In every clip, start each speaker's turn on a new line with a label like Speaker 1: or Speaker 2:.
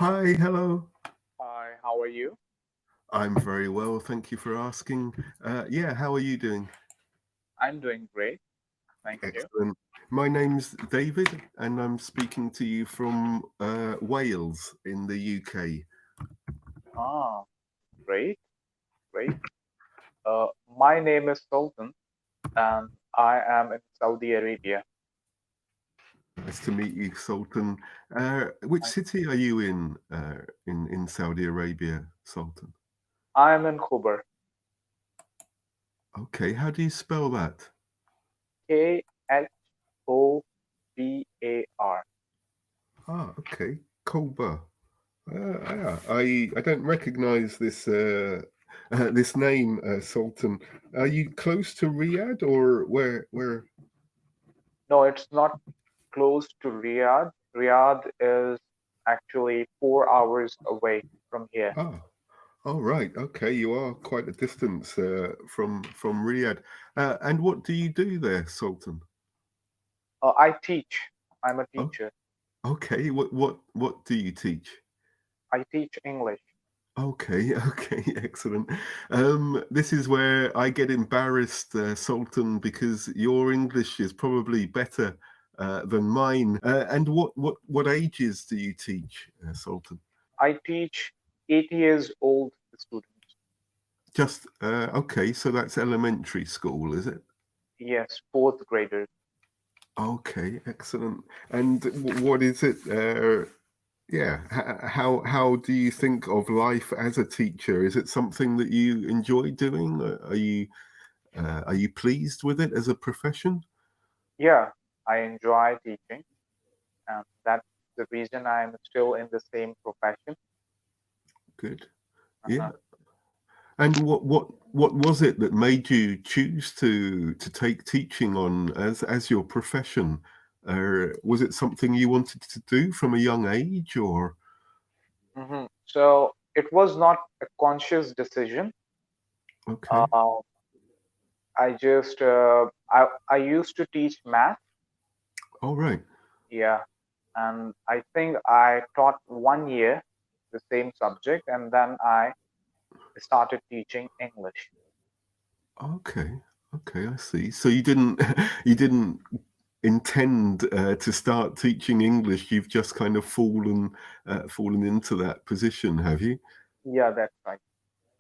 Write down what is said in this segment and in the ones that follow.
Speaker 1: Hi, hello.
Speaker 2: Hi, how are you?
Speaker 1: I'm very well, thank you for asking. Yeah, how are you doing?
Speaker 2: I'm doing great, thank you.
Speaker 1: Excellent. My name's David, and I'm speaking to you from Wales in the UK.
Speaker 2: Ah, great, great. My name is Sultan, and I am in Saudi Arabia.
Speaker 1: Nice to meet you, Sultan. Which
Speaker 2: I,
Speaker 1: city are you in Saudi Arabia, Sultan?
Speaker 2: I am in Khobar,
Speaker 1: Okay, how do you spell that?
Speaker 2: Khobar.
Speaker 1: Ah, okay, Kolba. Yeah, I don't recognise this name, Sultan. Are you close to Riyadh or where?
Speaker 2: No, it's not close to Riyadh. Riyadh is actually 4 hours away from here.
Speaker 1: Ah, oh right, okay. You are quite a distance from Riyadh. And what do you do there, Sultan?
Speaker 2: I teach. I'm a
Speaker 1: Oh,
Speaker 2: teacher.
Speaker 1: okay. What do you teach?
Speaker 2: I teach English.
Speaker 1: Okay, okay, excellent. This is where I get embarrassed, Sultan, because your English is probably better than mine. And what ages do you teach, Sultan?
Speaker 2: I teach 8 years old students.
Speaker 1: Just okay, so that's elementary school, is it?
Speaker 2: Yes, fourth graders.
Speaker 1: Okay, excellent. And what is it? Yeah, how do you think of life as a teacher? Is it something that you enjoy doing? Are you pleased with it as a profession?
Speaker 2: Yeah, I enjoy teaching, and that's the reason I'm still in the same profession.
Speaker 1: Good.
Speaker 2: Uh-huh.
Speaker 1: Yeah. And what was it that made you choose to take teaching on as your profession? Was it something you wanted to do from a young age, or
Speaker 2: So it was not a conscious decision.
Speaker 1: okay?
Speaker 2: Uh, I used to teach math,
Speaker 1: All right.
Speaker 2: yeah, and I think I taught 1 year the same subject, and then I started teaching English.
Speaker 1: Okay. Okay, I see. So you didn't you didn't intend to start teaching English. You've just kind of fallen into that position, have you?
Speaker 2: Yeah, that's right.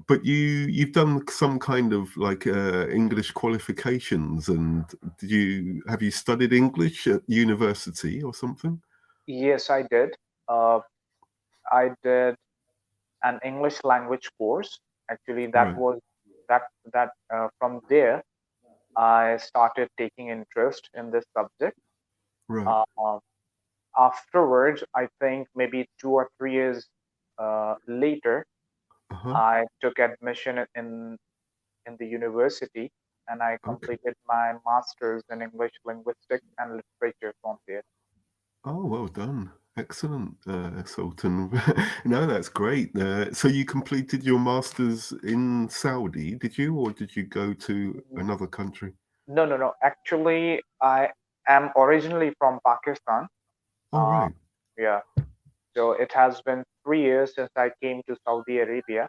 Speaker 1: But you've done some kind of like English qualifications, and did you have you studied English at university or something?
Speaker 2: Yes, I did. Uh, I did an English language course. Actually, that
Speaker 1: Right,
Speaker 2: was that from there I started taking interest in this subject.
Speaker 1: right.
Speaker 2: Uh, Afterwards, I think maybe 2 or 3 years later,
Speaker 1: Uh-huh.
Speaker 2: I took admission in the university, and I
Speaker 1: Okay.
Speaker 2: completed my master's in English linguistics and literature from there.
Speaker 1: Oh, well done. Excellent, Sultan. No, that's great. So you completed your masters in Saudi, did you, or did you go to another country?
Speaker 2: No, no, no. Actually, I am originally from Pakistan.
Speaker 1: Oh,
Speaker 2: Uh,
Speaker 1: right.
Speaker 2: yeah. So it has been 3 years since I came to Saudi Arabia.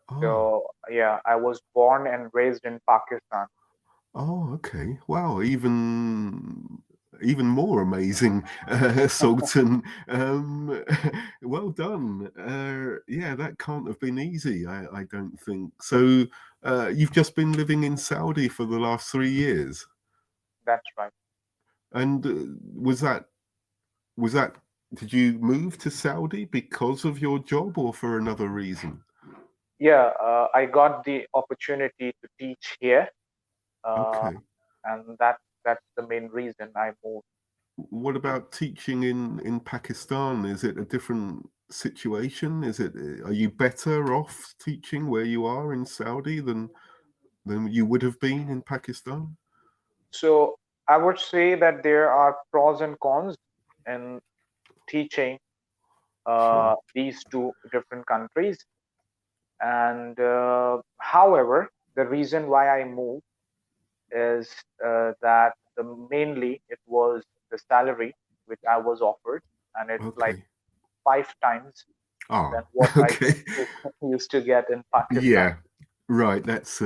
Speaker 1: Oh,
Speaker 2: So yeah, I was born and raised in Pakistan.
Speaker 1: oh, okay. Wow, even more amazing, Sultan. Well done. Yeah, that can't have been easy. I don't think so. You've just been living in Saudi for the last 3 years,
Speaker 2: That's right.
Speaker 1: and was that did you move to Saudi because of your job or for another reason?
Speaker 2: Yeah, I got the opportunity to teach here, uh,
Speaker 1: Okay.
Speaker 2: and that's the main reason I moved.
Speaker 1: What about teaching in Pakistan? Is it a different situation? Are you better off teaching where you are in Saudi than you would have been in Pakistan?
Speaker 2: So I would say that there are pros and cons in teaching
Speaker 1: Sure.
Speaker 2: these two different countries. And however, the reason why I moved is that mainly it was the salary which I was offered, and it's like
Speaker 1: Okay.
Speaker 2: 5 times than
Speaker 1: Ah,
Speaker 2: what I
Speaker 1: okay.
Speaker 2: used to get in Pakistan.
Speaker 1: Yeah. Right, that's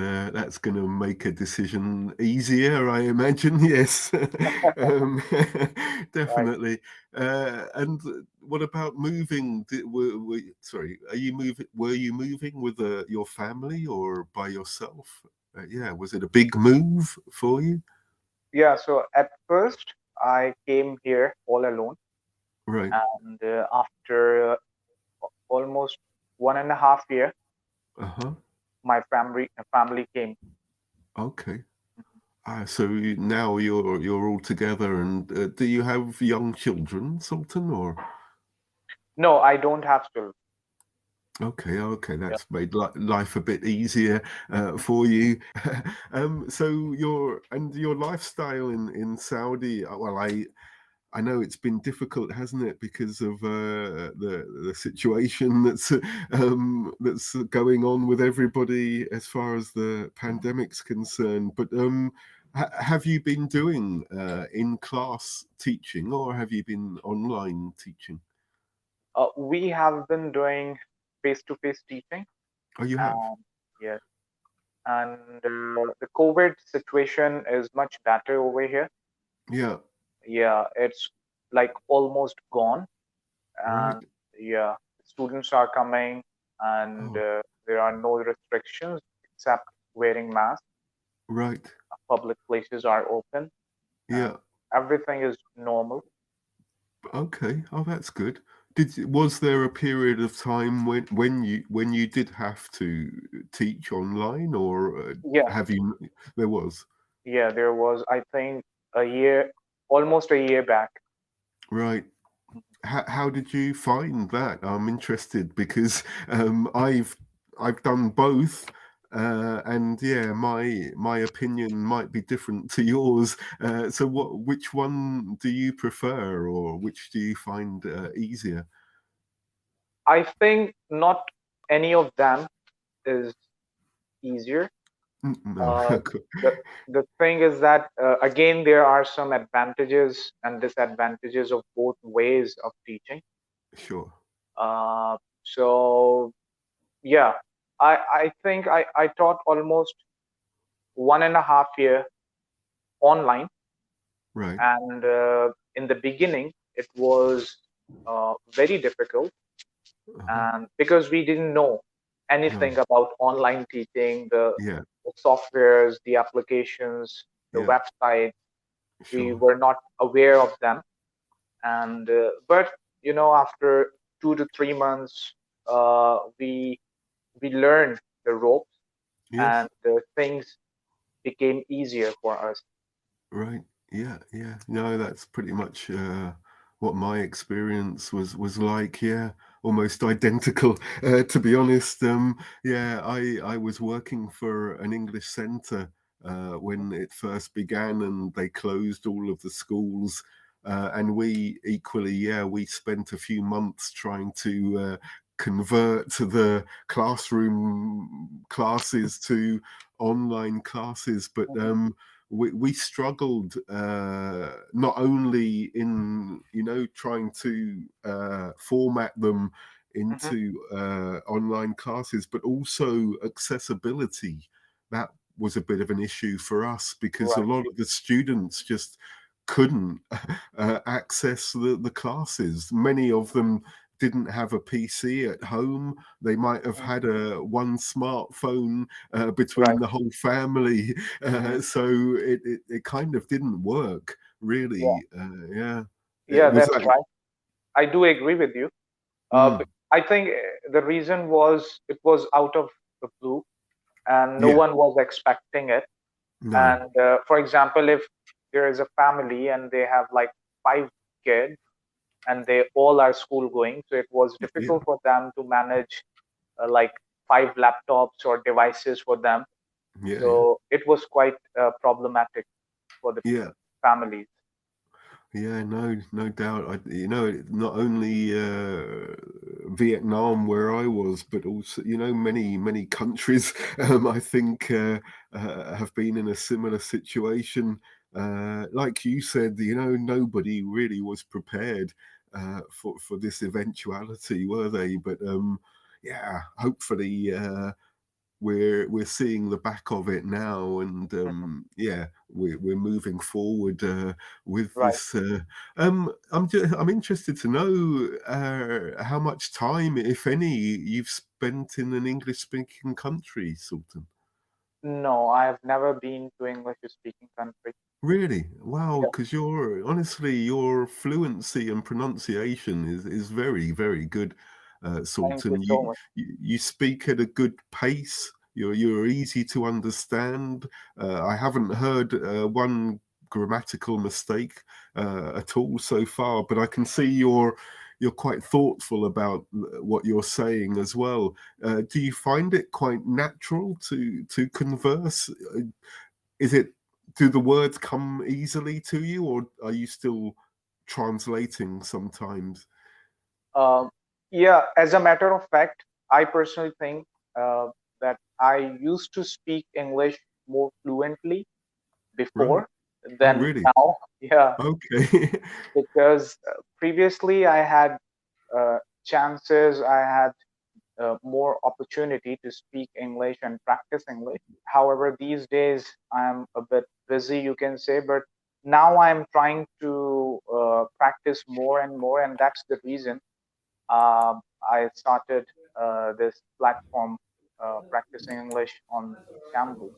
Speaker 1: gonna make a decision easier, I imagine. Yes, um,
Speaker 2: Right.
Speaker 1: definitely. And what about moving? Sorry, Were you moving with your family or by yourself? Yeah, was it a big move for you?
Speaker 2: Yeah, so at first I came here all alone,
Speaker 1: Right.
Speaker 2: and after almost 1.5 year,
Speaker 1: Uh huh.
Speaker 2: my family came.
Speaker 1: Okay. So now you're all together, and do you have young children, Sultan, or?
Speaker 2: No, I don't have children.
Speaker 1: Okay, okay,
Speaker 2: Yeah.
Speaker 1: that's made life a bit easier for you. So your lifestyle in Saudi. Well, I know it's been difficult, hasn't it, because of the situation that's going on with everybody as far as the pandemic's concerned. But have you been doing in class teaching, or have you been online teaching?
Speaker 2: We have been doing face-to-face teaching,
Speaker 1: Oh, you have.
Speaker 2: and yes, and the COVID situation is much better over here.
Speaker 1: Yeah.
Speaker 2: Yeah, it's like almost gone,
Speaker 1: Right.
Speaker 2: and yeah, students are coming, and
Speaker 1: Oh,
Speaker 2: there are no restrictions except wearing masks.
Speaker 1: right.
Speaker 2: Public places are open, and
Speaker 1: Yeah.
Speaker 2: everything is normal.
Speaker 1: Okay. Oh, that's good. Was there a period of time when you did have to teach online, or
Speaker 2: Yeah,
Speaker 1: have you? There was.
Speaker 2: yeah, there was, I think, a year, almost a year back.
Speaker 1: Right. How did you find that? I'm interested because I've done both, and yeah, my opinion might be different to yours. So, which one do you prefer, or which do you find easier?
Speaker 2: I think not any of them is easier.
Speaker 1: No,
Speaker 2: Uh, the the thing is that again there are some advantages and disadvantages of both ways of teaching.
Speaker 1: sure.
Speaker 2: So yeah, I think I taught almost 1.5 year online,
Speaker 1: Right.
Speaker 2: and in the beginning it was very difficult,
Speaker 1: Uh-huh.
Speaker 2: and because we didn't know
Speaker 1: No.
Speaker 2: anything about online teaching,
Speaker 1: Yeah.
Speaker 2: the softwares, the applications, the
Speaker 1: Yeah.
Speaker 2: website, we
Speaker 1: Sure.
Speaker 2: were not aware of them. And but after 2 to 3 months, we learned the ropes,
Speaker 1: Yes.
Speaker 2: and things became easier for us.
Speaker 1: Right. Yeah. Yeah. No, that's pretty much what my experience was like. Yeah, almost identical. To be honest. Yeah, I was working for an English centre when it first began, and they closed all of the schools. And we equally, yeah, we spent a few months trying to convert the classroom classes to online classes, but
Speaker 2: Mhm.
Speaker 1: we struggled not only in trying to format them
Speaker 2: Mhm.
Speaker 1: into online classes, but also accessibility. That was a bit of an issue for us because a
Speaker 2: Right.
Speaker 1: lot of the students just couldn't access the classes. Many of them didn't have a PC at home. They might have
Speaker 2: Mhm.
Speaker 1: had one smartphone between
Speaker 2: Right.
Speaker 1: the whole family.
Speaker 2: Mhm.
Speaker 1: So it kind of didn't work
Speaker 2: Yeah.
Speaker 1: really. Yeah.
Speaker 2: Yeah,
Speaker 1: Was
Speaker 2: that's
Speaker 1: that?
Speaker 2: right. I do agree with you.
Speaker 1: Mm,
Speaker 2: I think the reason was it was out of the blue, and no
Speaker 1: yeah.
Speaker 2: one was expecting it.
Speaker 1: No.
Speaker 2: And for example, if there is a family and they have like 5 kids and they all are school going, so it was
Speaker 1: Yeah.
Speaker 2: difficult for them to manage like 5 laptops or devices for them.
Speaker 1: Yeah. Yeah.
Speaker 2: So it was quite problematic for the
Speaker 1: Yeah.
Speaker 2: families.
Speaker 1: Yeah, no doubt. Not only Vietnam where I was, but also, many countries, I think, have been in a similar situation. Like you said, nobody really was prepared for this eventuality, were they? But yeah, hopefully we're seeing the back of it now, and
Speaker 2: Mhm.
Speaker 1: yeah, we're moving forward with
Speaker 2: Right.
Speaker 1: this. I'm interested to know how much time, if any, you've spent in an English-speaking country, Sultan.
Speaker 2: No, I have never been to English-speaking country.
Speaker 1: Really? Wow,
Speaker 2: Yeah.
Speaker 1: because your fluency and pronunciation is very, very good,
Speaker 2: Thank you
Speaker 1: Sultan.
Speaker 2: so
Speaker 1: You,
Speaker 2: much.
Speaker 1: you speak at a good pace. You're easy to understand. I haven't heard one grammatical mistake at all so far, but I can see you're quite thoughtful about what you're saying as well. Do you find it quite natural to converse? Is it, do the words come easily to you, or are you still translating sometimes?
Speaker 2: Um, yeah, as a matter of fact, I personally think uh, that I used to speak English more fluently
Speaker 1: Right.
Speaker 2: before
Speaker 1: Oh,
Speaker 2: than
Speaker 1: really?
Speaker 2: now. Yeah,
Speaker 1: Okay.
Speaker 2: because previously I had chances, I had more opportunity to speak English and practice English. However, these days I'm a bit busy, you can say, but now I'm trying to practice more and more, and that's the reason I started this platform practicing English on Cambly.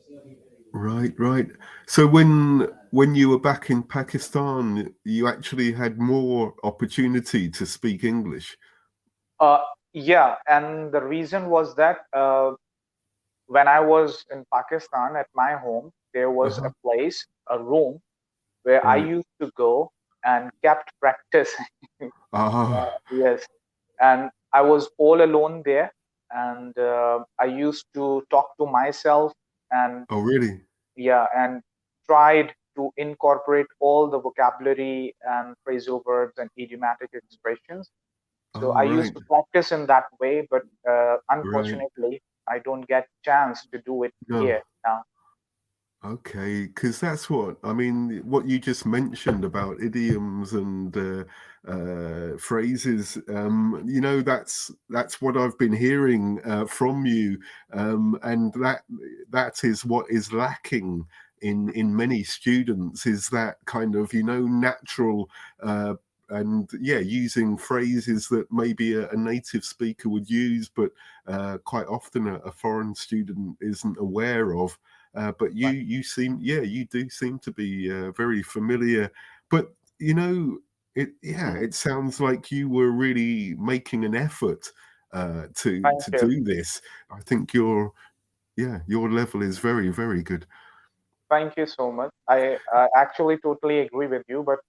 Speaker 1: Right, right. So when you were back in Pakistan, you actually had more opportunity to speak English.
Speaker 2: Uh, yeah, and the reason was that when I was in Pakistan at my home, there was
Speaker 1: Uh-huh.
Speaker 2: a place, a room where I
Speaker 1: Right.
Speaker 2: used to go and kept practicing.
Speaker 1: Ah.
Speaker 2: Yes, and I was all alone there, and I used to talk to myself, and
Speaker 1: Oh, really?
Speaker 2: yeah, and tried to incorporate all the vocabulary and phrasal verbs and idiomatic expressions. So
Speaker 1: Oh,
Speaker 2: I used
Speaker 1: right,
Speaker 2: to practice in that way, but
Speaker 1: right.
Speaker 2: unfortunately, I don't get chance to do it
Speaker 1: No.
Speaker 2: here now.
Speaker 1: Okay, because that's what I mean. What you just mentioned about idioms and phrases, that's what I've been hearing from you, and that is what is lacking in many students, is that kind of natural. And yeah, using phrases that maybe a native speaker would use, but quite often a foreign student isn't aware of. But
Speaker 2: Right.
Speaker 1: you seem, yeah, you do seem to be very familiar. But it sounds like you were really making an effort
Speaker 2: Thank
Speaker 1: to
Speaker 2: you.
Speaker 1: do this. I think your level is very, very good.
Speaker 2: Thank you so much. I actually totally agree with you, but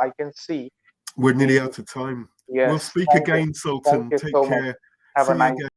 Speaker 2: I can see
Speaker 1: We're
Speaker 2: the
Speaker 1: nearly out of time. We'll
Speaker 2: yes.
Speaker 1: speak
Speaker 2: Thank you.
Speaker 1: again,
Speaker 2: Thank
Speaker 1: Sultan.
Speaker 2: you
Speaker 1: Take
Speaker 2: so much.
Speaker 1: care.
Speaker 2: Have a
Speaker 1: See you
Speaker 2: nice
Speaker 1: again.